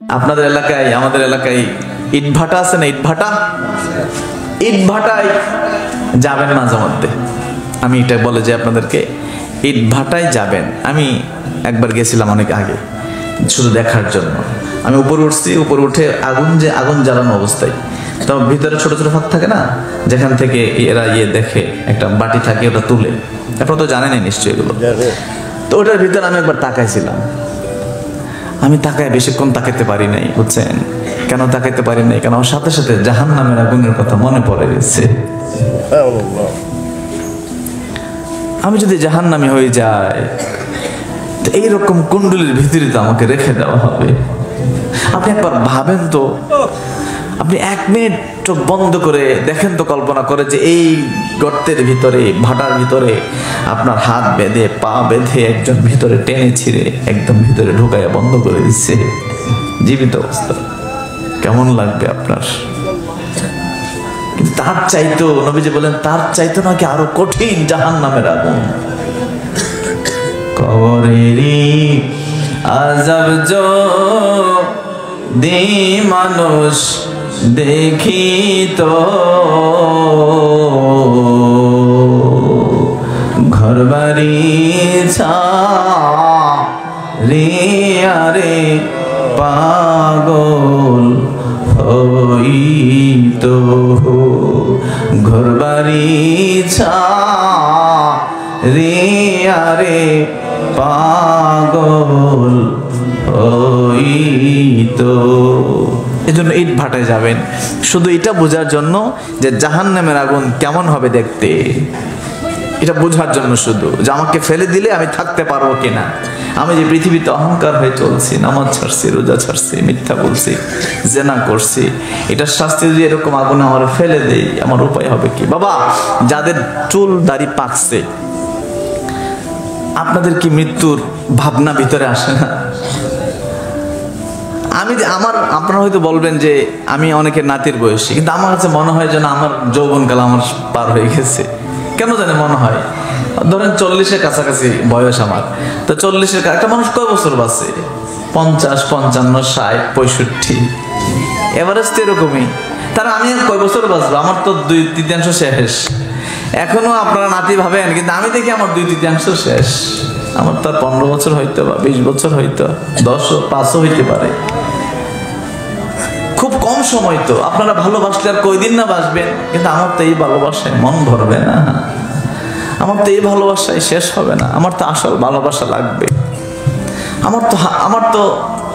আপনাদের এলাকায় আমাদের এলাকায় ইটভাটা আছে না, ইটভাটায় যাবেন মাঝে মধ্যে। আমি এটা বলে যে আপনাদেরকে ইটভাটায় যাবেন। আমি একবার গেছিলাম অনেক আগে শুধু দেখার জন্য। আমি উপরে উঠছি, উপরে উঠে আগুন জ্বালানো অবস্থায়, তো ভিতরে ছোট ছোট ফাঁক থাকে না, যেখান থেকে এরা দেখে একটা বাটি থাকে, ওটা তুলে, আপনারা তো জানেনই নিশ্চয়ই এগুলো। তো ওটার ভিতরে আমি একবার তাকাইছিলাম। আমি তাকায় বেশিক্ষণ তাকাইতে পারি নাই, বুঝছেন কেন তাকাইতে পারি নাই? কারণ আমার সাথে সাথে জাহান্নামের আগুনের কথা মনে পড়ে গেছে। আমি যদি জাহান্নামী হয়ে যাই, এইরকম কুণ্ডলীর ভিতরে তো আমাকে রেখে দেওয়া হবে। আপনি একবার ভাবেন তো, আপনি 1 মিনিট চোখ বন্ধ করে দেখেন তো, কল্পনা করে যে এই গর্তের ভিতরে, ভাটার ভিতরে আপনার হাত বেঁধে পা বেঁধে একজন ভিতরে টেনে ছিঁড়ে একদম ভিতরে ঢুকাইয়া বন্ধ করে দিচ্ছে জীবিত অবস্থা। কেমন লাগবে আপনার? কিন্তু তার চাইতো, নবীজি বলেন, তার চাইতো নাকি আরো কঠিন জাহান্নামের আগুন। কবরেরই আযাব যদি মানুষ দেখিত, ঘরবাড়ি ছাড়িয়া রে পাগল হইত, ঘরবাড়ি ছাড়িয়া রে পাগল হইত। এজন্য ইট ভাটায় যাবেন শুধু এটা বোঝার জন্য যে জাহান্নামের আগুন কেমন হবে দেখতে, এটা বোঝার জন্য, শুধু যে আমাকে ফেলে দিলে আমি থাকতে পারবো কিনা। আমি যে পৃথিবীতে অহংকার হয়ে চলছি, নামাজ ছাড়ছি, রোজা ছাড়ছি, মিথ্যা বলছি, জেনা করছি, এটার শাস্তি যদি এরকম আগুনে আমার ফেলে দেই, আমার উপায় হবে কি? বাবা, যাদের চুল দাড়ি পাকছে, আপনাদের কি মৃত্যুর ভাবনা ভিতরে আসে না? আপনারা হয়তো বলবেন যে আমি অনেকের নাতির বয়সী, কিন্তু আমার কাছে মনে হয় যেন আমার যৌবনকাল আমার পার হয়ে গেছে। কেন জানে মনে হয়? ধরেন 40-এর কাছাকাছি বয়স আমার, তো 40-এর একটা মানুষ কয় বছর বাঁচে? 50, 55, 60, 65, এভারেজ তো এরকমই। তারা আমি কয় বছর বাঁচবো? আমার তো 2/3 শেষ। এখনো আপনারা নাতি ভাবেন, কিন্তু আমি দেখি আমার 2/3 শেষ। আমার তো 15 বছর হইতো, বা 20 বছর হইতো, 10, 5 হইতে পারে। খুব কম সময় তো। আপনারা ভালোবাসলে আর কয়দিন না বাসবেন, কিন্তু আমার তো এই ভালোবাসায় মন ভরবে না, আমার তো এই ভালোবাসায় শেষ হবে না। আমার তো আসল ভালোবাসা লাগবে,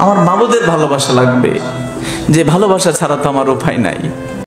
আমার মাবুদের ভালোবাসা লাগবে, যে ভালোবাসা ছাড়া তো আমার উপায় নাই।